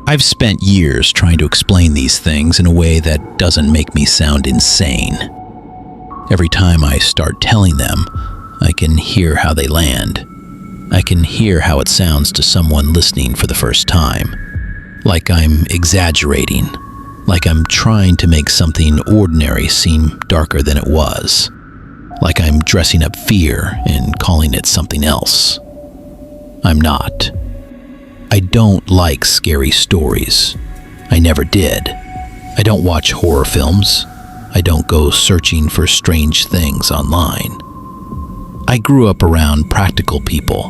I've spent years trying to explain these things in a way that doesn't make me sound insane. Every time I start telling them, I can hear how they land. I can hear how it sounds to someone listening for the first time. Like I'm exaggerating, like I'm trying to make something ordinary seem darker than it was. Like I'm dressing up fear and calling it something else. I'm not. I don't like scary stories. I never did. I don't watch horror films. I don't go searching for strange things online. I grew up around practical people,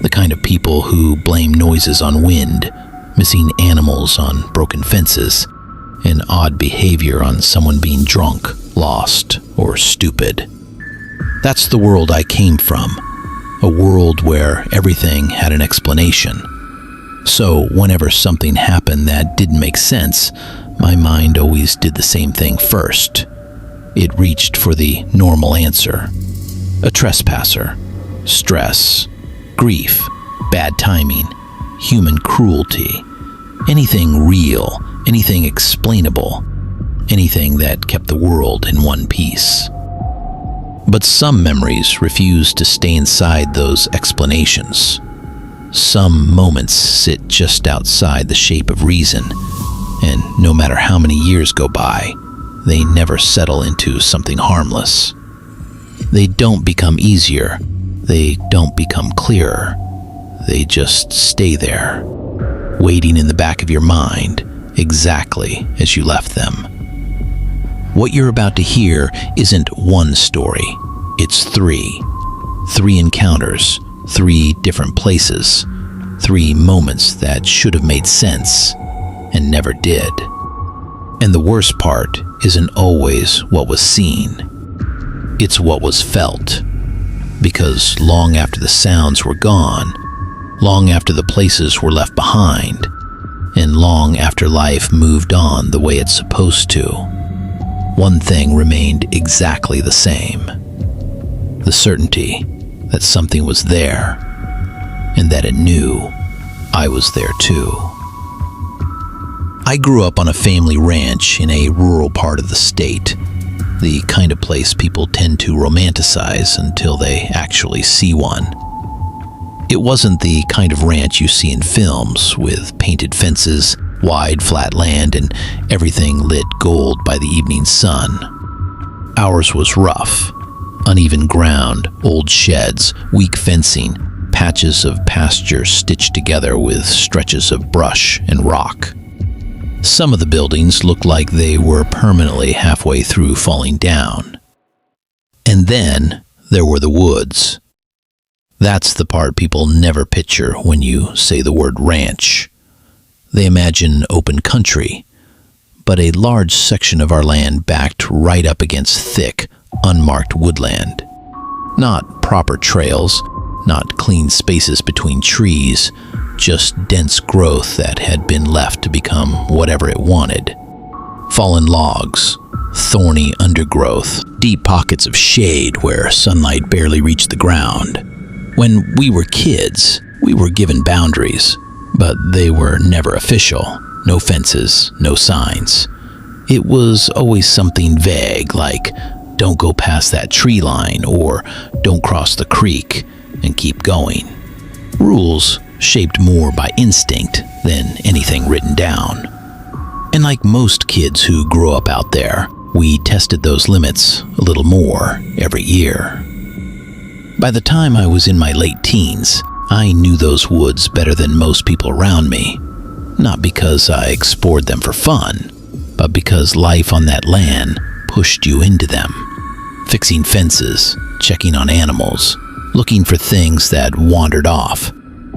the kind of people who blame noises on wind, missing animals on broken fences, and odd behavior on someone being drunk, lost, or stupid. That's the world I came from, a world where everything had an explanation. So whenever something happened that didn't make sense, my mind always did the same thing first. It reached for the normal answer. A trespasser, stress, grief, bad timing, human cruelty, anything real, anything explainable, anything that kept the world in one piece. But some memories refuse to stay inside those explanations. Some moments sit just outside the shape of reason, and no matter how many years go by, they never settle into something harmless. They don't become easier, they don't become clearer, they just stay there, waiting in the back of your mind, exactly as you left them. What you're about to hear isn't one story, it's three. 3 encounters, 3 different places, 3 moments that should have made sense and never did. And the worst part isn't always what was seen. It's what was felt. Because long after the sounds were gone, long after the places were left behind, and long after life moved on the way it's supposed to, one thing remained exactly the same. The certainty that something was there, and that it knew I was there too. I grew up on a family ranch in a rural part of the state, the kind of place people tend to romanticize until they actually see one. It wasn't the kind of ranch you see in films, with painted fences, wide flat land, and everything lit gold by the evening sun. Ours was rough. Uneven ground, old sheds, weak fencing, patches of pasture stitched together with stretches of brush and rock. Some of the buildings looked like they were permanently halfway through falling down. And then there were the woods. That's the part people never picture when you say the word ranch. They imagine open country, but a large section of our land backed right up against thick, unmarked woodland. Not proper trails, not clean spaces between trees, just dense growth that had been left to become whatever it wanted. Fallen logs, thorny undergrowth, deep pockets of shade where sunlight barely reached the ground. When we were kids, we were given boundaries, but they were never official. No fences, no signs. It was always something vague like, don't go past that tree line, or don't cross the creek, and keep going. Rules shaped more by instinct than anything written down. And like most kids who grow up out there, we tested those limits a little more every year. By the time I was in my late teens, I knew those woods better than most people around me. Not because I explored them for fun, but because life on that land pushed you into them. Fixing fences, checking on animals, looking for things that wandered off,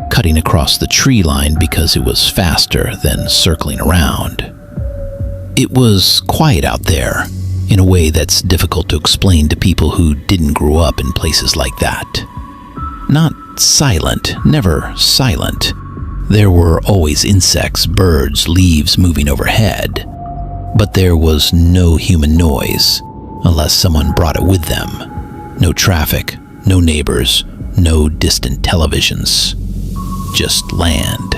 cutting across the tree line because it was faster than circling around. It was quiet out there, in a way that's difficult to explain to people who didn't grow up in places like that. Not silent, never silent. There were always insects, birds, leaves moving overhead. But there was no human noise, unless someone brought it with them. No traffic, no neighbors, no distant televisions. Just land.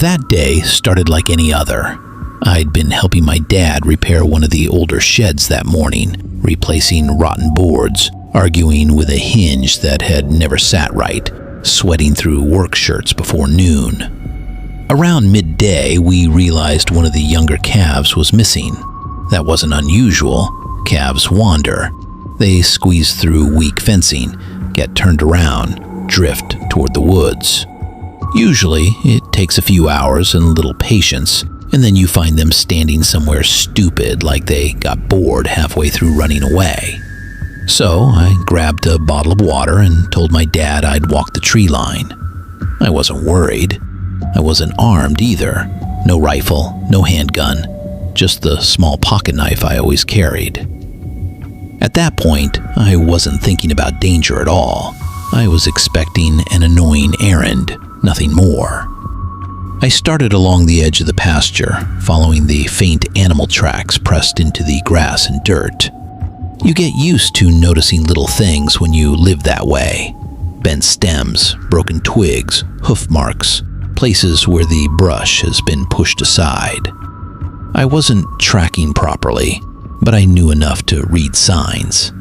That day started like any other. I'd been helping my dad repair one of the older sheds that morning, replacing rotten boards, arguing with a hinge that had never sat right, sweating through work shirts before noon. Around midday, we realized one of the younger calves was missing. That wasn't unusual. Calves wander. They squeeze through weak fencing, get turned around, drift toward the woods. Usually, it takes a few hours and a little patience, and then you find them standing somewhere stupid like they got bored halfway through running away. So I grabbed a bottle of water and told my dad I'd walk the tree line. I wasn't worried. I wasn't armed either. No rifle, no handgun, just the small pocket knife I always carried. At that point, I wasn't thinking about danger at all. I was expecting an annoying errand, nothing more. I started along the edge of the pasture, following the faint animal tracks pressed into the grass and dirt. You get used to noticing little things when you live that way. Bent stems, broken twigs, hoof marks, places where the brush has been pushed aside. I wasn't tracking properly, but I knew enough to read signs.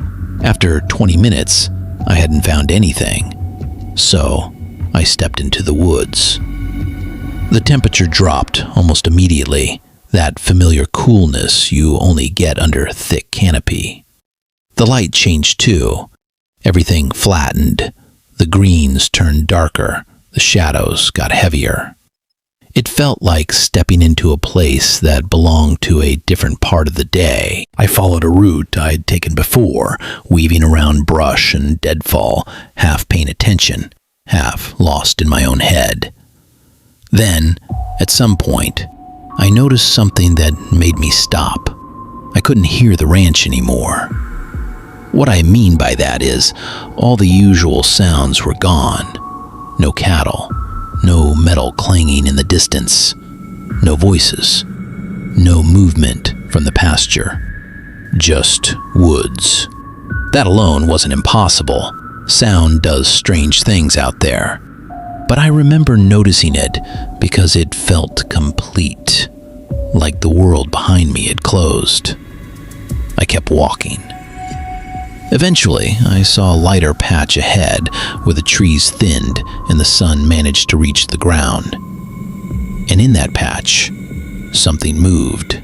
After 20 minutes, I hadn't found anything, so I stepped into the woods. The temperature dropped almost immediately, that familiar coolness you only get under thick canopy. The light changed too. Everything flattened. The greens turned darker. The shadows got heavier. It felt like stepping into a place that belonged to a different part of the day. I followed a route I'd taken before, weaving around brush and deadfall, half paying attention, half lost in my own head. Then, at some point, I noticed something that made me stop. I couldn't hear the ranch anymore. What I mean by that is, all the usual sounds were gone. No cattle, no metal clanging in the distance, no voices, no movement from the pasture, just woods. That alone wasn't impossible. Sound does strange things out there. But I remember noticing it because it felt complete, like the world behind me had closed. I kept walking. Eventually, I saw a lighter patch ahead where the trees thinned and the sun managed to reach the ground. And in that patch, something moved.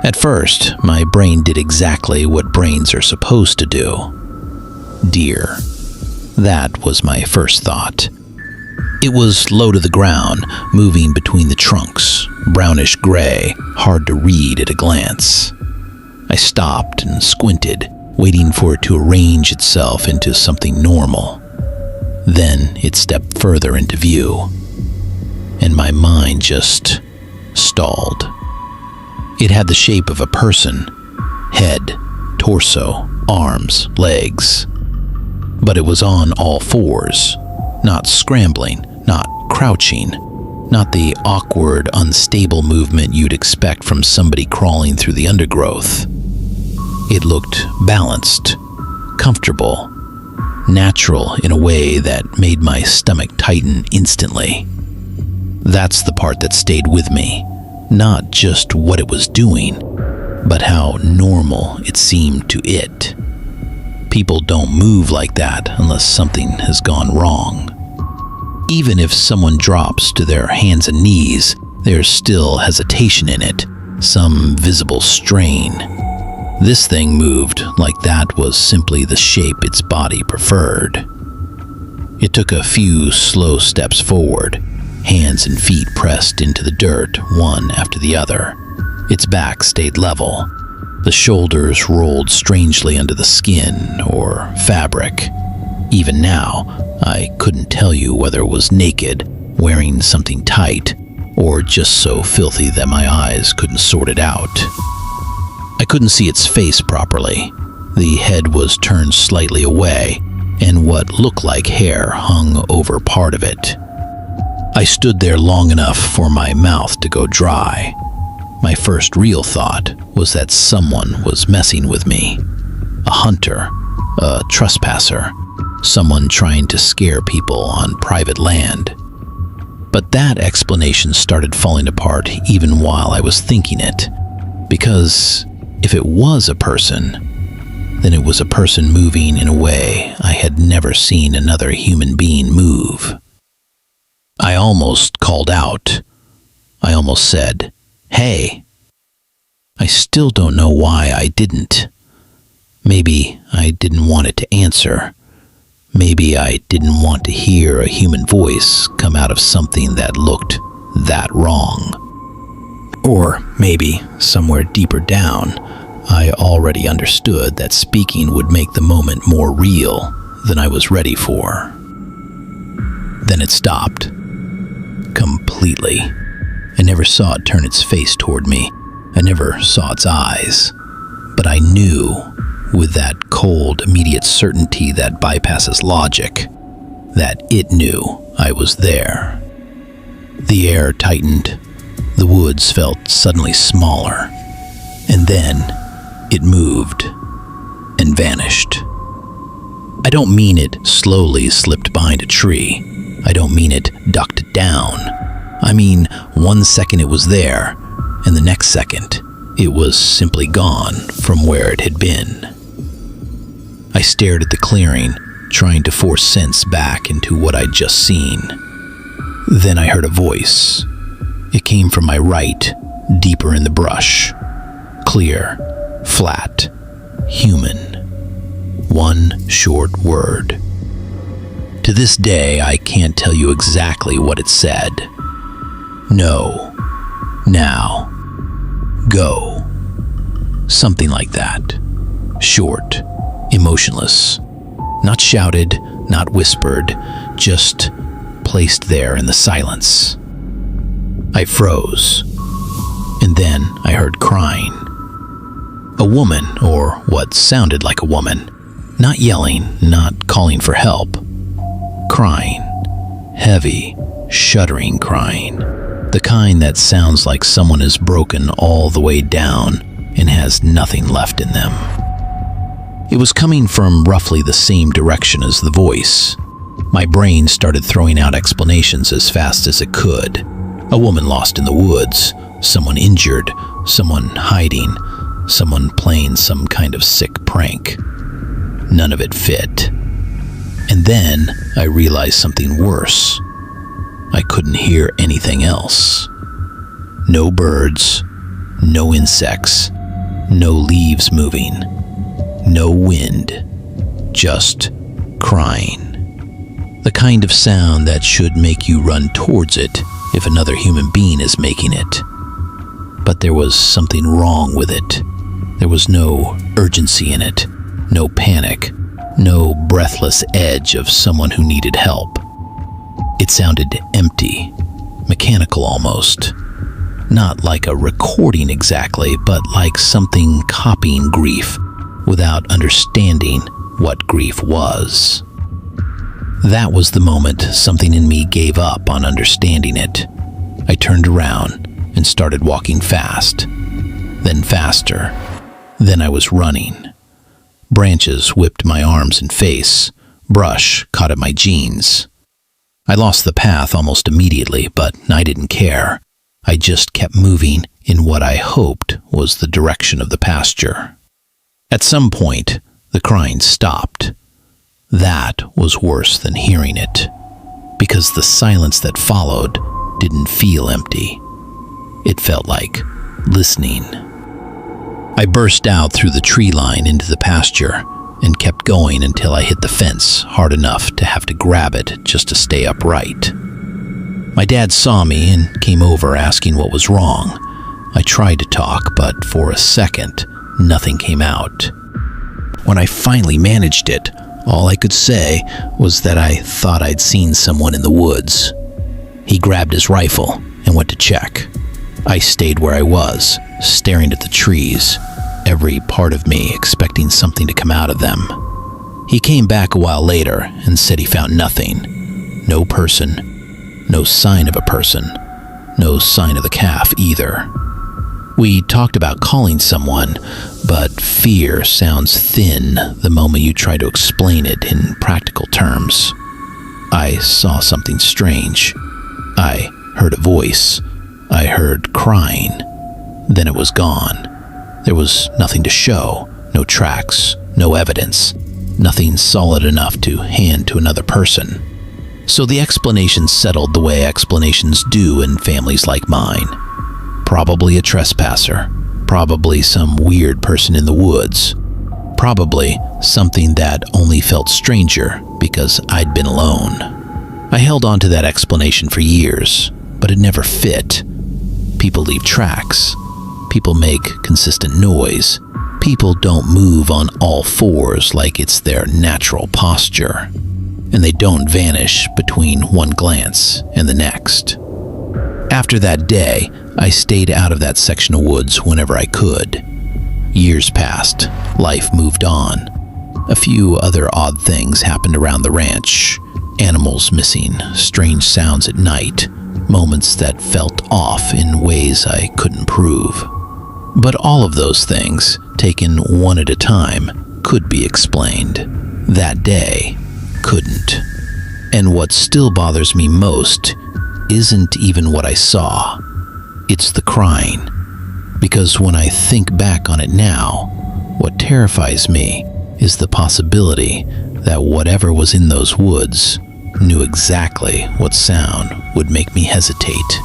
At first, my brain did exactly what brains are supposed to do. Deer. That was my first thought. It was low to the ground, moving between the trunks, brownish gray, hard to read at a glance. I stopped and squinted, waiting for it to arrange itself into something normal. Then it stepped further into view, and my mind just stalled. It had the shape of a person, head, torso, arms, legs. But it was on all fours, not scrambling, not crouching, not the awkward, unstable movement you'd expect from somebody crawling through the undergrowth. It looked balanced, comfortable, natural in a way that made my stomach tighten instantly. That's the part that stayed with me, not just what it was doing, but how normal it seemed to it. People don't move like that unless something has gone wrong. Even if someone drops to their hands and knees, there's still hesitation in it, some visible strain. This thing moved like that was simply the shape its body preferred. It took a few slow steps forward, hands and feet pressed into the dirt one after the other. Its back stayed level. The shoulders rolled strangely under the skin or fabric. Even now, I couldn't tell you whether it was naked, wearing something tight, or just so filthy that my eyes couldn't sort it out. I couldn't see its face properly. The head was turned slightly away, and what looked like hair hung over part of it. I stood there long enough for my mouth to go dry. My first real thought was that someone was messing with me. A hunter, a trespasser, someone trying to scare people on private land. But that explanation started falling apart even while I was thinking it. Because if it was a person, then it was a person moving in a way I had never seen another human being move. I almost called out. I almost said, "Hey." I still don't know why I didn't. Maybe I didn't want it to answer. Maybe I didn't want to hear a human voice come out of something that looked that wrong. Or maybe, somewhere deeper down, I already understood that speaking would make the moment more real than I was ready for. Then it stopped. Completely. I never saw it turn its face toward me. I never saw its eyes. But I knew, with that cold, immediate certainty that bypasses logic, that it knew I was there. The air tightened. The woods felt suddenly smaller. And then it moved and vanished. I don't mean it slowly slipped behind a tree. I don't mean it ducked down. I mean, 1 second it was there, and the next second it was simply gone from where it had been. I stared at the clearing, trying to force sense back into what I'd just seen. Then I heard a voice. It came from my right, deeper in the brush. Clear, flat, human. One short word. To this day, I can't tell you exactly what it said. No. Now. Go. Something like that. Short. Emotionless. Not shouted, not whispered, just placed there in the silence. I froze. And then I heard crying. A woman, or what sounded like a woman. Not yelling, not calling for help. Crying. Heavy, shuddering crying. The kind that sounds like someone is broken all the way down and has nothing left in them. It was coming from roughly the same direction as the voice. My brain started throwing out explanations as fast as it could. A woman lost in the woods, someone injured, someone hiding, someone playing some kind of sick prank. None of it fit. And then I realized something worse. I couldn't hear anything else. No birds, no insects, no leaves moving, no wind, just crying. The kind of sound that should make you run towards it if another human being is making it. But there was something wrong with it. There was no urgency in it, no panic, no breathless edge of someone who needed help. It sounded empty, mechanical almost. Not like a recording exactly, but like something copying grief without understanding what grief was. That was the moment something in me gave up on understanding it. I turned around and started walking fast, then faster. Then I was running. Branches whipped my arms and face. Brush caught at my jeans. I lost the path almost immediately, but I didn't care. I just kept moving in what I hoped was the direction of the pasture. At some point, the crying stopped. That was worse than hearing it, because the silence that followed didn't feel empty. It felt like listening. I burst out through the tree line into the pasture and kept going until I hit the fence hard enough to have to grab it just to stay upright. My dad saw me and came over asking what was wrong. I tried to talk, but for a second, nothing came out. When I finally managed it, all I could say was that I thought I'd seen someone in the woods. He grabbed his rifle and went to check. I stayed where I was, staring at the trees, every part of me expecting something to come out of them. He came back a while later and said he found nothing. No person, no sign of a person, no sign of the calf either. We talked about calling someone, but fear sounds thin the moment you try to explain it in practical terms. I saw something strange. I heard a voice. I heard crying. Then it was gone. There was nothing to show, no tracks, no evidence, nothing solid enough to hand to another person. So the explanation settled the way explanations do in families like mine. Probably a trespasser, probably some weird person in the woods, probably something that only felt stranger because I'd been alone. I held on to that explanation for years, but it never fit. People leave tracks. People make consistent noise. People don't move on all fours like it's their natural posture. And they don't vanish between one glance and the next. After that day, I stayed out of that section of woods whenever I could. Years passed. Life moved on. A few other odd things happened around the ranch. Animals missing, strange sounds at night, moments that felt off in ways I couldn't prove. But all of those things, taken one at a time, could be explained. That day, couldn't. And what still bothers me most isn't even what I saw. It's the crying. Because when I think back on it now, what terrifies me is the possibility that whatever was in those woods knew exactly what sound would make me hesitate,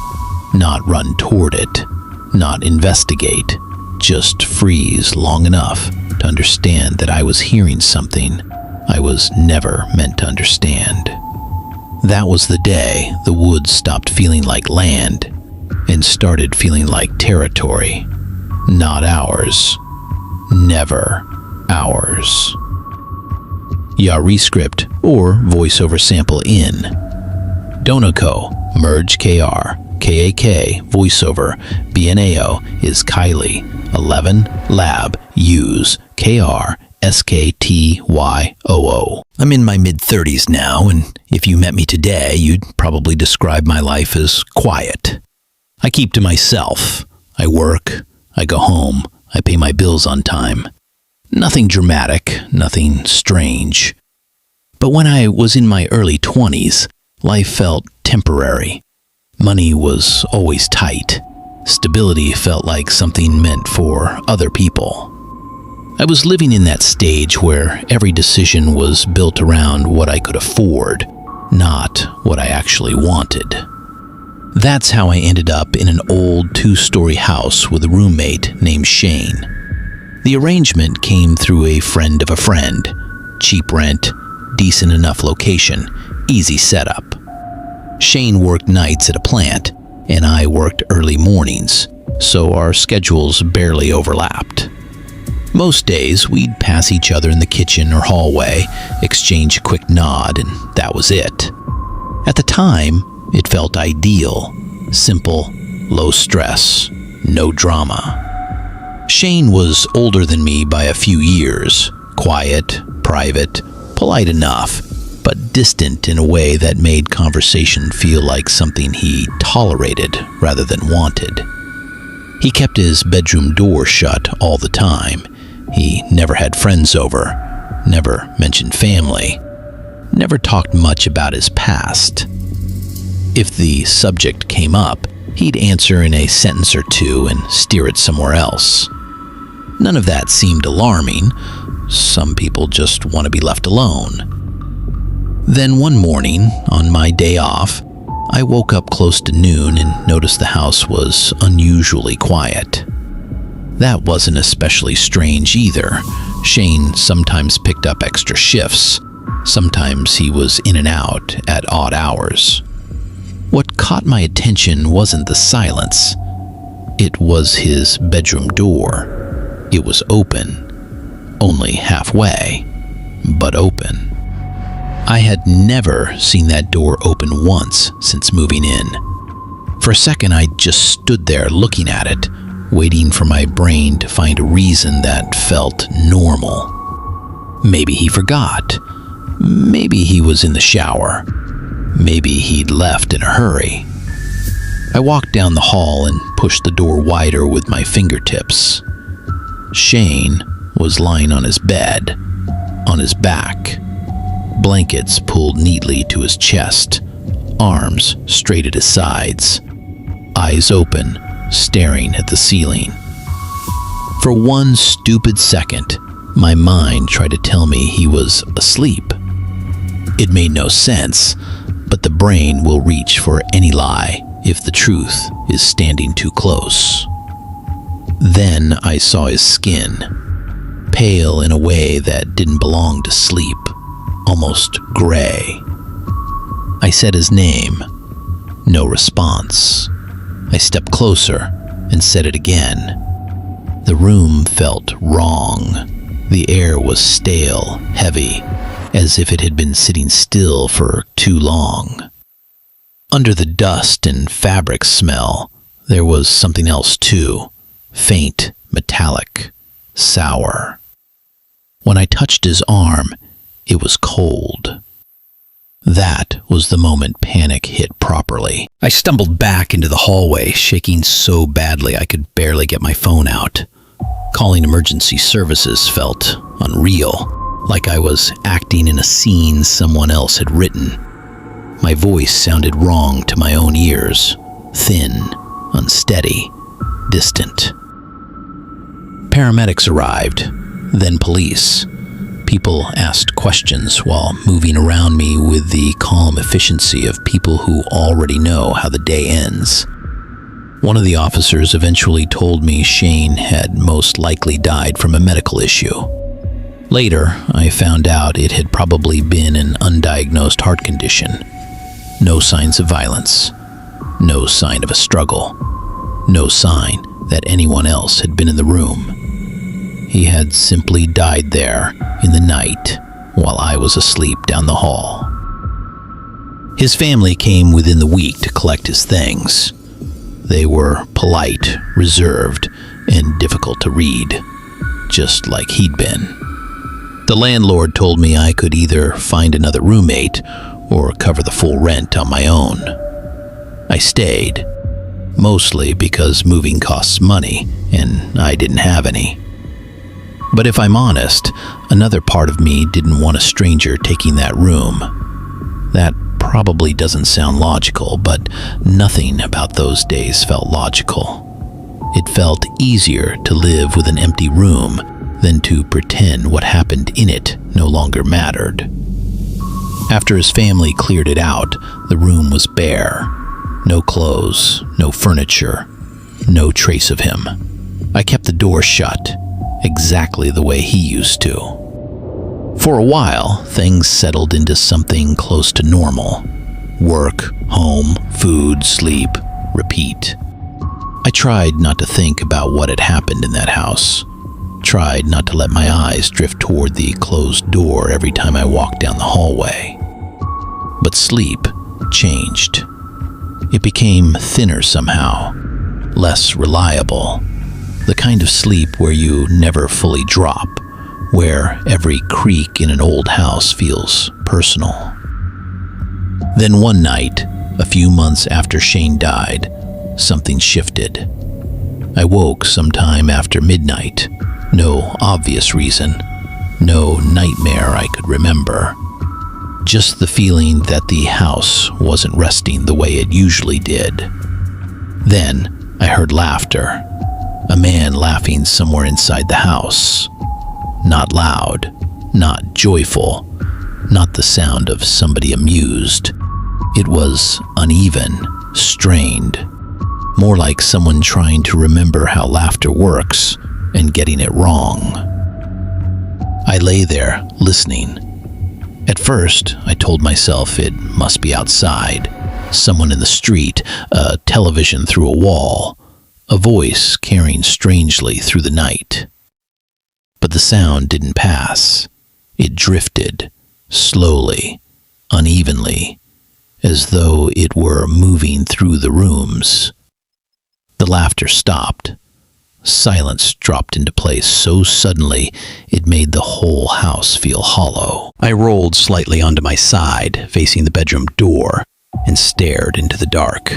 not run toward it, not investigate, just freeze long enough to understand that I was hearing something I was never meant to understand. That was the day the woods stopped feeling like land and started feeling like territory. Not ours. Never ours. Rescript or voiceover sample in. Donoko, merge KR, KAK, voiceover, BNAO is Kylie, 11, lab, use, KR, SKTYOO. I'm in my mid-30s now, and if you met me today, you'd probably describe my life as quiet. I keep to myself. I work, I go home, I pay my bills on time. Nothing dramatic, nothing strange. But when I was in my early 20s, life felt temporary. Money was always tight. Stability felt like something meant for other people. I was living in that stage where every decision was built around what I could afford, not what I actually wanted. That's how I ended up in an old 2-story house with a roommate named Shane. The arrangement came through a friend of a friend. Cheap rent, decent enough location, easy setup. Shane worked nights at a plant, and I worked early mornings, so our schedules barely overlapped. Most days, we'd pass each other in the kitchen or hallway, exchange a quick nod, and that was it. At the time, it felt ideal, simple, low stress, no drama. Shane was older than me by a few years, quiet, private, polite enough, but distant in a way that made conversation feel like something he tolerated rather than wanted. He kept his bedroom door shut all the time. He never had friends over, never mentioned family, never talked much about his past. If the subject came up, he'd answer in a sentence or two and steer it somewhere else. None of that seemed alarming. Some people just want to be left alone. Then one morning, on my day off, I woke up close to noon and noticed the house was unusually quiet. That wasn't especially strange either. Shane sometimes picked up extra shifts. Sometimes he was in and out at odd hours. What caught my attention wasn't the silence. It was his bedroom door. It was open. Only halfway, but open. I had never seen that door open once since moving in. For a second, I just stood there looking at it, waiting for my brain to find a reason that felt normal. Maybe he forgot. Maybe he was in the shower. Maybe he'd left in a hurry. I walked down the hall and pushed the door wider with my fingertips. Shane was lying on his bed, on his back, blankets pulled neatly to his chest, arms straight at his sides, eyes open, staring at the ceiling. For one stupid second, my mind tried to tell me he was asleep. It made no sense, but the brain will reach for any lie if the truth is standing too close. Then I saw his skin, pale in a way that didn't belong to sleep, almost gray. I said his name. No response. I stepped closer and said it again. The room felt wrong. The air was stale, heavy, as if it had been sitting still for too long. Under the dust and fabric smell, there was something else too, faint, metallic, sour. When I touched his arm, it was cold. That was the moment panic hit properly. I stumbled back into the hallway, shaking so badly I could barely get my phone out. Calling emergency services felt unreal, like I was acting in a scene someone else had written. My voice sounded wrong to my own ears, thin, unsteady, distant. Paramedics arrived, then police. People asked questions while moving around me with the calm efficiency of people who already know how the day ends. One of the officers eventually told me Shane had most likely died from a medical issue. Later, I found out it had probably been an undiagnosed heart condition. No signs of violence. No sign of a struggle. No sign that anyone else had been in the room. He had simply died there in the night while I was asleep down the hall. His family came within the week to collect his things. They were polite, reserved, and difficult to read, just like he'd been. The landlord told me I could either find another roommate or cover the full rent on my own. I stayed, mostly because moving costs money, and I didn't have any. But if I'm honest, another part of me didn't want a stranger taking that room. That probably doesn't sound logical, but nothing about those days felt logical. It felt easier to live with an empty room than to pretend what happened in it no longer mattered. After his family cleared it out, the room was bare. No clothes, no furniture, no trace of him. I kept the door shut, exactly the way he used to. For a while, things settled into something close to normal. Work, home, food, sleep, repeat. I tried not to think about what had happened in that house. Tried not to let my eyes drift toward the closed door every time I walked down the hallway. But sleep changed. It became thinner somehow, less reliable. The kind of sleep where you never fully drop, where every creak in an old house feels personal. Then one night, a few months after Shane died, something shifted. I woke sometime after midnight. No obvious reason. No nightmare I could remember. Just the feeling that the house wasn't resting the way it usually did. Then I heard laughter. A man laughing somewhere inside the house. Not loud, not joyful, not the sound of somebody amused. It was uneven, strained, more like someone trying to remember how laughter works and getting it wrong. I lay there, listening. At first, I told myself it must be outside, someone in the street, a television through a wall, a voice carrying strangely through the night. But the sound didn't pass. It drifted, slowly, unevenly, as though it were moving through the rooms. The laughter stopped. Silence dropped into place so suddenly it made the whole house feel hollow. I rolled slightly onto my side, facing the bedroom door, and stared into the dark.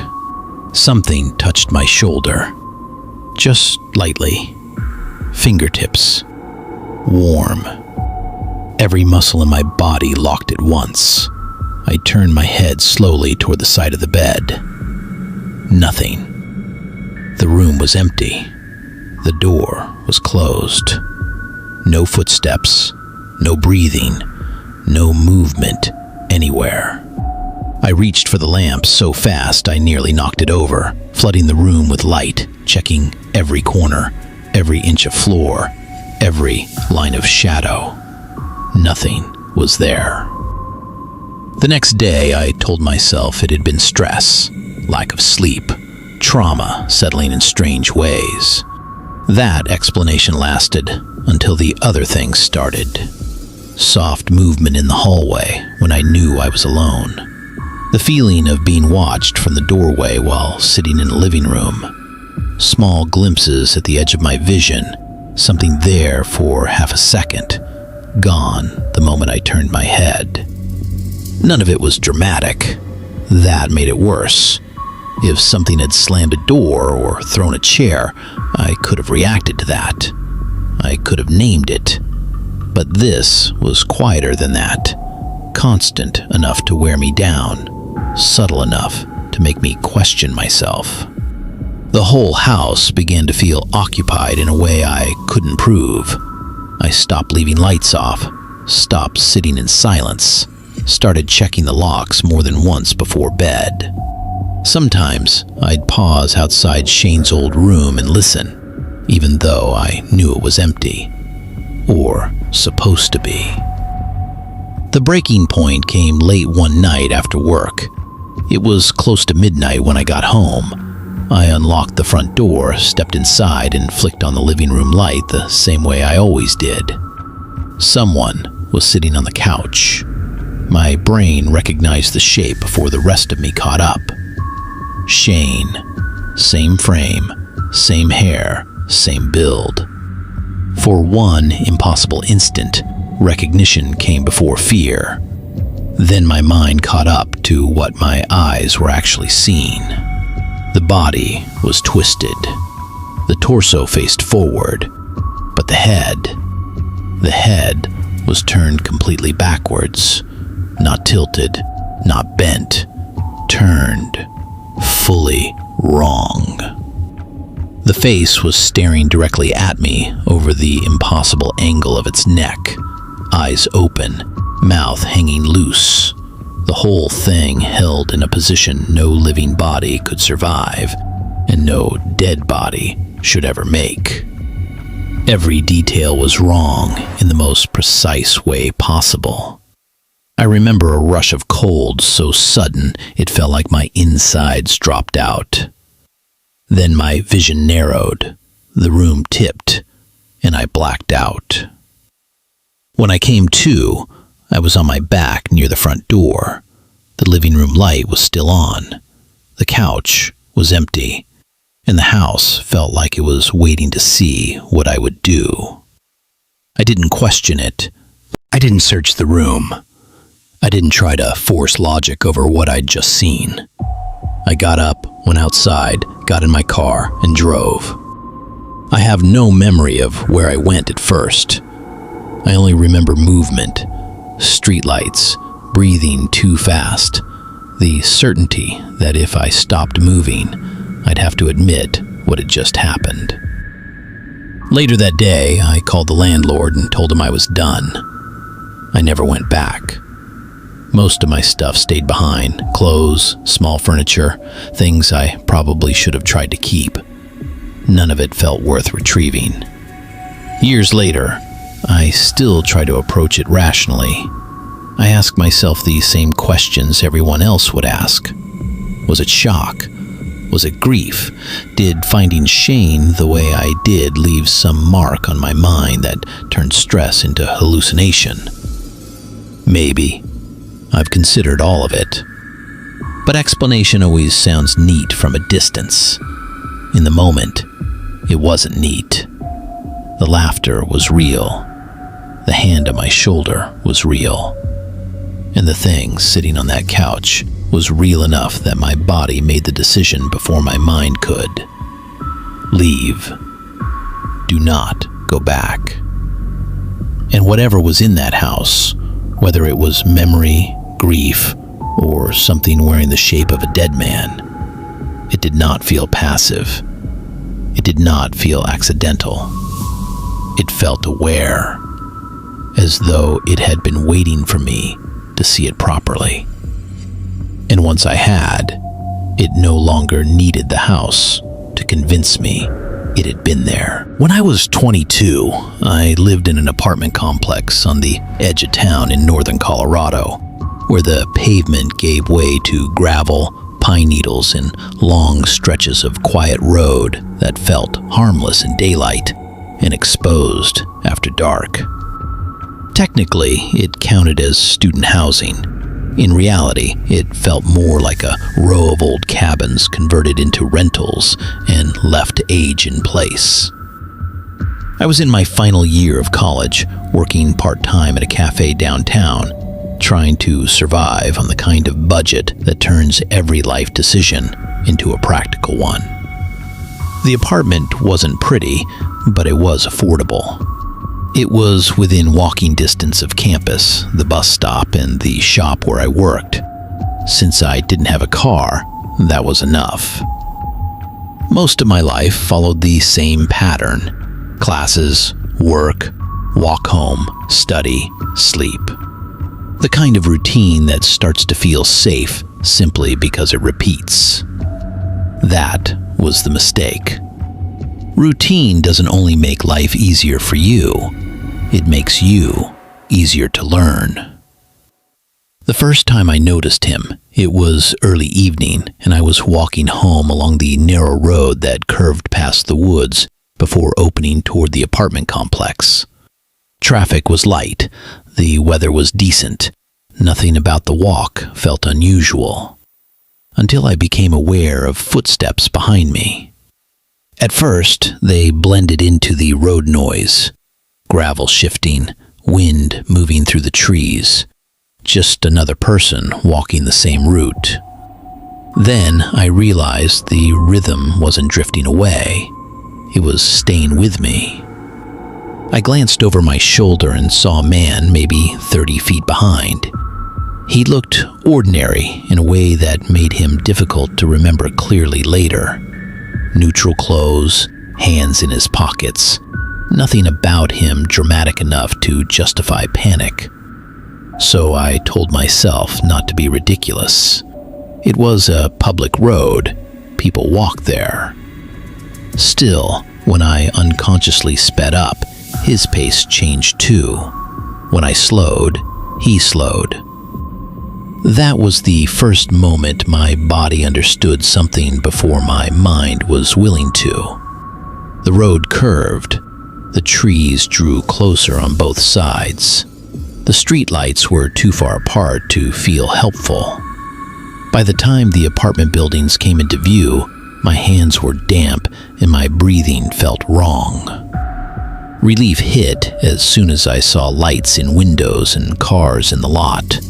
Something touched my shoulder. Just lightly. Fingertips. Warm. Every muscle in my body locked at once. I turned my head slowly toward the side of the bed. Nothing. The room was empty. The door was closed. No footsteps, no breathing, no movement anywhere. I reached for the lamp so fast I nearly knocked it over, flooding the room with light, checking every corner, every inch of floor, every line of shadow. Nothing was there. The next day, I told myself it had been stress, lack of sleep, trauma settling in strange ways. That explanation lasted until the other things started. Soft movement in the hallway when I knew I was alone. The feeling of being watched from the doorway while sitting in the living room. Small glimpses at the edge of my vision, something there for half a second, gone the moment I turned my head. None of it was dramatic. That made it worse. If something had slammed a door or thrown a chair, I could have reacted to that. I could have named it. But this was quieter than that. Constant enough to wear me down. Subtle enough to make me question myself. The whole house began to feel occupied in a way I couldn't prove. I stopped leaving lights off, stopped sitting in silence, started checking the locks more than once before bed. Sometimes I'd pause outside Shane's old room and listen, even though I knew it was empty. Or supposed to be. The breaking point came late one night after work. It was close to midnight when I got home. I unlocked the front door, stepped inside, and flicked on the living room light the same way I always did. Someone was sitting on the couch. My brain recognized the shape before the rest of me caught up. Shane. Same frame, same hair, same build. For one impossible instant, recognition came before fear. Then my mind caught up to what my eyes were actually seeing. The body was twisted. The torso faced forward, but the head was turned completely backwards. Not tilted, not bent, turned fully wrong. The face was staring directly at me over the impossible angle of its neck, eyes open, mouth hanging loose. The whole thing held in a position no living body could survive, and no dead body should ever make. Every detail was wrong in the most precise way possible. I remember a rush of cold so sudden it felt like my insides dropped out. Then my vision narrowed, the room tipped, and I blacked out. When I came to, I was on my back near the front door. The living room light was still on. The couch was empty, and the house felt like it was waiting to see what I would do. I didn't question it. I didn't search the room. I didn't try to force logic over what I'd just seen. I got up, went outside, got in my car, and drove. I have no memory of where I went at first. I only remember movement, streetlights, breathing too fast, the certainty that if I stopped moving, I'd have to admit what had just happened. Later that day, I called the landlord and told him I was done. I never went back. Most of my stuff stayed behind, clothes, small furniture, things I probably should have tried to keep. None of it felt worth retrieving. Years later, I still try to approach it rationally. I ask myself the same questions everyone else would ask. Was it shock? Was it grief? Did finding Shane the way I did leave some mark on my mind that turned stress into hallucination? Maybe. I've considered all of it. But explanation always sounds neat from a distance. In the moment, it wasn't neat. The laughter was real. The hand on my shoulder was real. And the thing sitting on that couch was real enough that my body made the decision before my mind could. Leave. Do not go back. And whatever was in that house, whether it was memory, grief, or something wearing the shape of a dead man. It did not feel passive. It did not feel accidental. It felt aware, as though it had been waiting for me to see it properly. And once I had, it no longer needed the house to convince me it had been there. When I was 22, I lived in an apartment complex on the edge of town in northern Colorado, where the pavement gave way to gravel, pine needles, and long stretches of quiet road that felt harmless in daylight and exposed after dark. Technically, it counted as student housing. In reality, it felt more like a row of old cabins converted into rentals and left to age in place. I was in my final year of college, working part-time at a cafe downtown, trying to survive on the kind of budget that turns every life decision into a practical one. The apartment wasn't pretty, but it was affordable. It was within walking distance of campus, the bus stop, and the shop where I worked. Since I didn't have a car, that was enough. Most of my life followed the same pattern: classes, work, walk home, study, sleep. The kind of routine that starts to feel safe simply because it repeats. That was the mistake. Routine doesn't only make life easier for you, it makes you easier to learn. The first time I noticed him, it was early evening, and I was walking home along the narrow road that curved past the woods before opening toward the apartment complex. Traffic was light, the weather was decent, nothing about the walk felt unusual, until I became aware of footsteps behind me. At first, they blended into the road noise, gravel shifting, wind moving through the trees, just another person walking the same route. Then I realized the rhythm wasn't drifting away, it was staying with me. I glanced over my shoulder and saw a man maybe 30 feet behind. He looked ordinary in a way that made him difficult to remember clearly later. Neutral clothes, hands in his pockets. Nothing about him dramatic enough to justify panic. So I told myself not to be ridiculous. It was a public road. People walked there. Still, when I unconsciously sped up, his pace changed too. When I slowed, he slowed. That was the first moment my body understood something before my mind was willing to. The road curved. The trees drew closer on both sides. The streetlights were too far apart to feel helpful. By the time the apartment buildings came into view, my hands were damp and my breathing felt wrong. Relief hit as soon as I saw lights in windows and cars in the lot.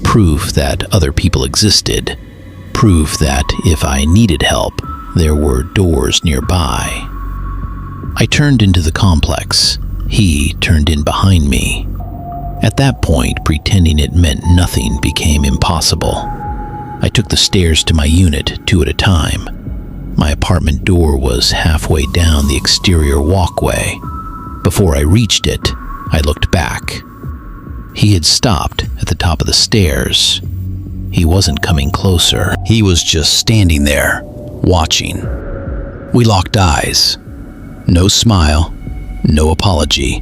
Proof that other people existed. Proof that if I needed help, there were doors nearby. I turned into the complex. He turned in behind me. At that point, pretending it meant nothing became impossible. I took the stairs to my unit, 2 at a time. My apartment door was halfway down the exterior walkway. Before I reached it, I looked back. He had stopped at the top of the stairs. He wasn't coming closer. He was just standing there, watching. We locked eyes. No smile, no apology,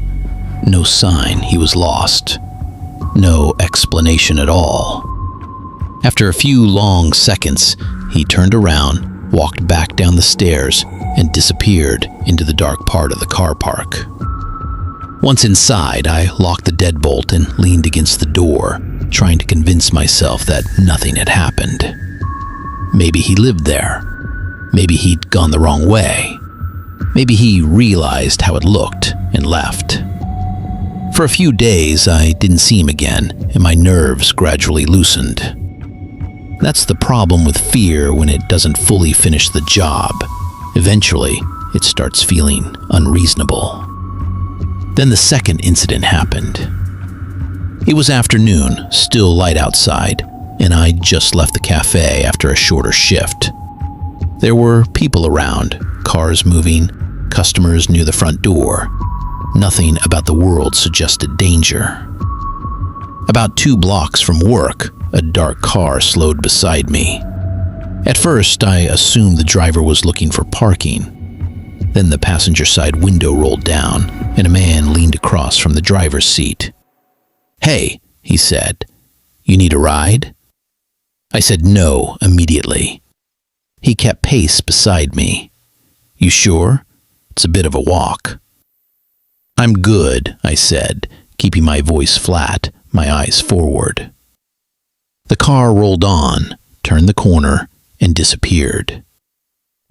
no sign he was lost. No explanation at all. After a few long seconds, he turned around, walked back down the stairs, and disappeared into the dark part of the car park. Once inside, I locked the deadbolt and leaned against the door, trying to convince myself that nothing had happened. Maybe he lived there. Maybe he'd gone the wrong way. Maybe he realized how it looked and left. For a few days, I didn't see him again, and my nerves gradually loosened. That's the problem with fear when it doesn't fully finish the job. Eventually, it starts feeling unreasonable. Then the second incident happened. It was afternoon, still light outside. and I'd just left the cafe after a shorter shift. There were people around, cars moving, customers near the front door. Nothing about the world suggested danger. About 2 blocks from work, a dark car slowed beside me. At first, I assumed the driver was looking for parking. Then the passenger side window rolled down, and a man leaned across from the driver's seat. "Hey," he said, "you need a ride?" I said no immediately. He kept pace beside me. "You sure? It's a bit of a walk." "I'm good," I said, keeping my voice flat, my eyes forward. The car rolled on, turned the corner, and disappeared.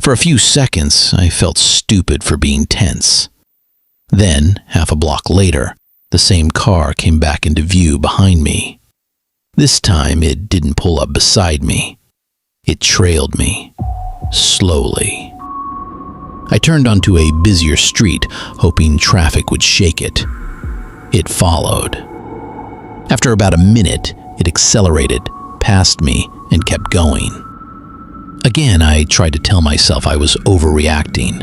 For a few seconds, I felt stupid for being tense. Then, half a block later, the same car came back into view behind me. This time, it didn't pull up beside me. It trailed me, slowly. I turned onto a busier street, hoping traffic would shake it. It followed. After about a minute, it accelerated, passed me, and kept going. Again, I tried to tell myself I was overreacting.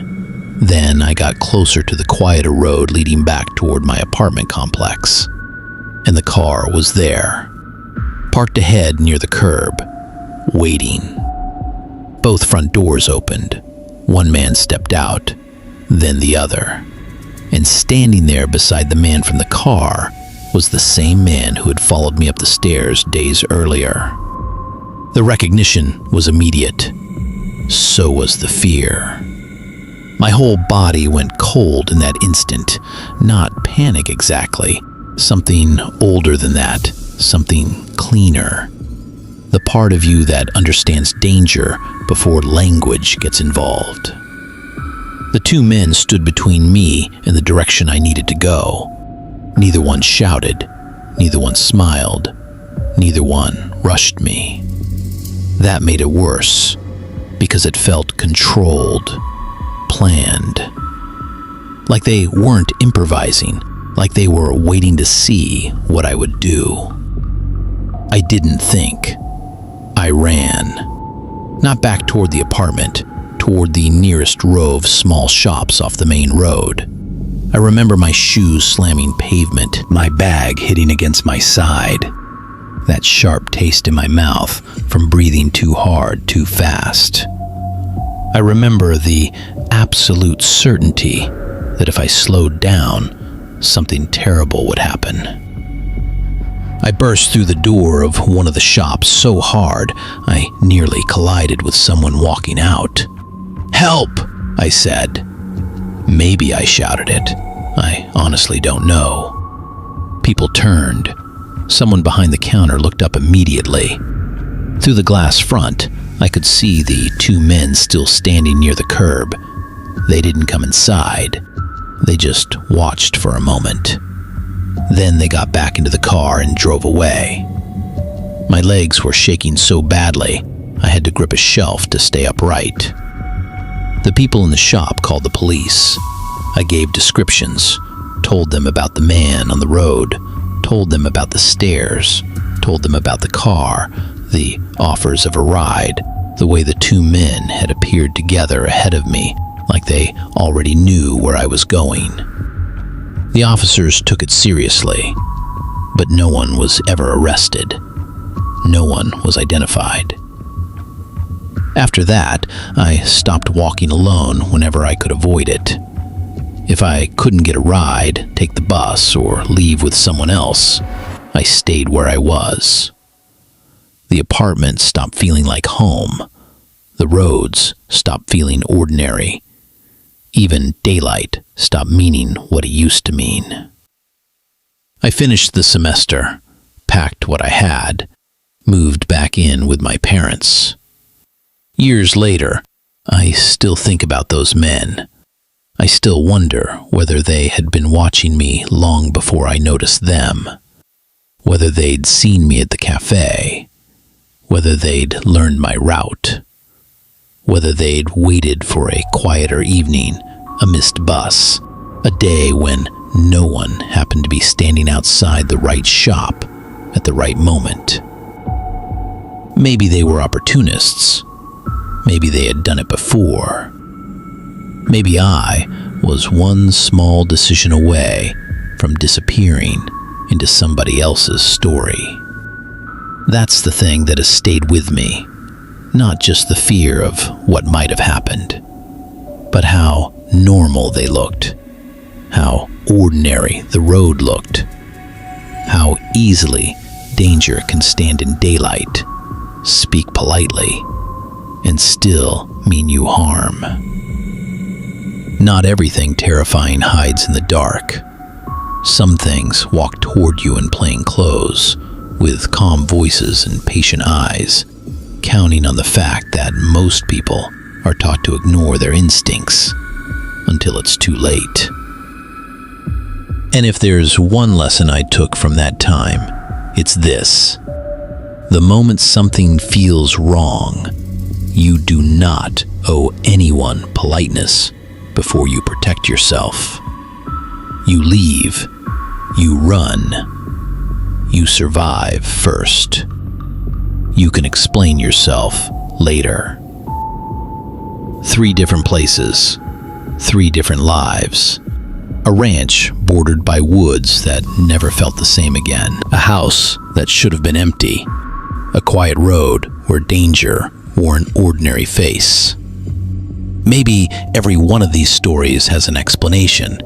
Then I got closer to the quieter road leading back toward my apartment complex. And the car was there, parked ahead near the curb, waiting. Both front doors opened. One man stepped out, then the other. And standing there beside the man from the car was the same man who had followed me up the stairs days earlier. The recognition was immediate. So was the fear. My whole body went cold in that instant. Not panic exactly. Something older than that. Something cleaner. The part of you that understands danger before language gets involved. The 2 men stood between me and the direction I needed to go. Neither one shouted. Neither one smiled. Neither one rushed me. That made it worse, because it felt controlled, planned. Like they weren't improvising, like they were waiting to see what I would do. I didn't think. I ran. Not back toward the apartment, toward the nearest row of small shops off the main road. I remember my shoes slamming pavement, my bag hitting against my side. That sharp taste in my mouth from breathing too hard, too fast. I remember the absolute certainty that if I slowed down, something terrible would happen. I burst through the door of one of the shops so hard, I nearly collided with someone walking out. "Help!" I said. Maybe I shouted it. I honestly don't know. People turned. Someone behind the counter looked up immediately. Through the glass front, I could see the 2 men still standing near the curb. They didn't come inside. They just watched for a moment. Then they got back into the car and drove away. My legs were shaking so badly, I had to grip a shelf to stay upright. The people in the shop called the police. I gave descriptions, told them about the man on the road, told them about the stairs, told them about the car, the offers of a ride, the way the 2 men had appeared together ahead of me, like they already knew where I was going. The officers took it seriously, but no one was ever arrested. No one was identified. After that, I stopped walking alone whenever I could avoid it. If I couldn't get a ride, take the bus, or leave with someone else, I stayed where I was. The apartment stopped feeling like home. The roads stopped feeling ordinary. Even daylight stopped meaning what it used to mean. I finished the semester, packed what I had, moved back in with my parents. Years later, I still think about those men. I still wonder whether they had been watching me long before I noticed them, whether they'd seen me at the cafe, whether they'd learned my route, whether they'd waited for a quieter evening, a missed bus, a day when no one happened to be standing outside the right shop at the right moment. Maybe they were opportunists. Maybe they had done it before. Maybe I was one small decision away from disappearing into somebody else's story. That's the thing that has stayed with me, not just the fear of what might have happened, but how normal they looked, how ordinary the road looked, how easily danger can stand in daylight, speak politely, and still mean you harm. Not everything terrifying hides in the dark. Some things walk toward you in plain clothes, with calm voices and patient eyes, counting on the fact that most people are taught to ignore their instincts until it's too late. And if there's one lesson I took from that time, it's this. The moment something feels wrong, you do not owe anyone politeness before you protect yourself. You leave, you run, you survive first. You can explain yourself later. 3 different places, 3 different lives. A ranch bordered by woods that never felt the same again. A house that should have been empty. A quiet road where danger wore an ordinary face. Maybe every one of these stories has an explanation.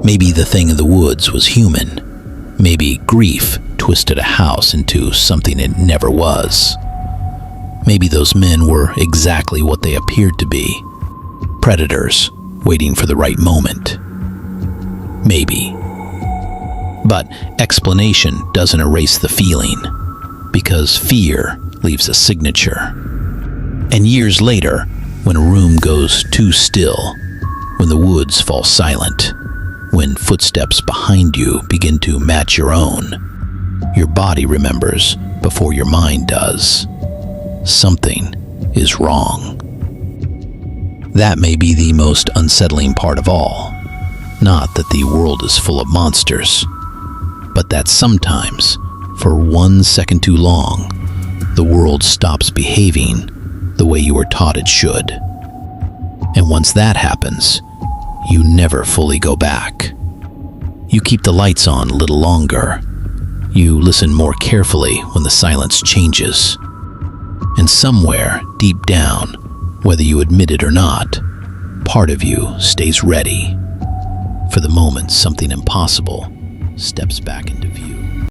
Maybe the thing in the woods was human. Maybe grief twisted a house into something it never was. Maybe those men were exactly what they appeared to be. Predators waiting for the right moment. Maybe. But explanation doesn't erase the feeling, because fear leaves a signature. And years later, when a room goes too still, when the woods fall silent, when footsteps behind you begin to match your own, your body remembers before your mind does. Something is wrong. That may be the most unsettling part of all. Not that the world is full of monsters, but that sometimes, for 1 second too long, the world stops behaving the way you were taught it should. And once that happens, you never fully go back. You keep the lights on a little longer. You listen more carefully when the silence changes. And somewhere, deep down, whether you admit it or not, part of you stays ready for the moment something impossible steps back into view.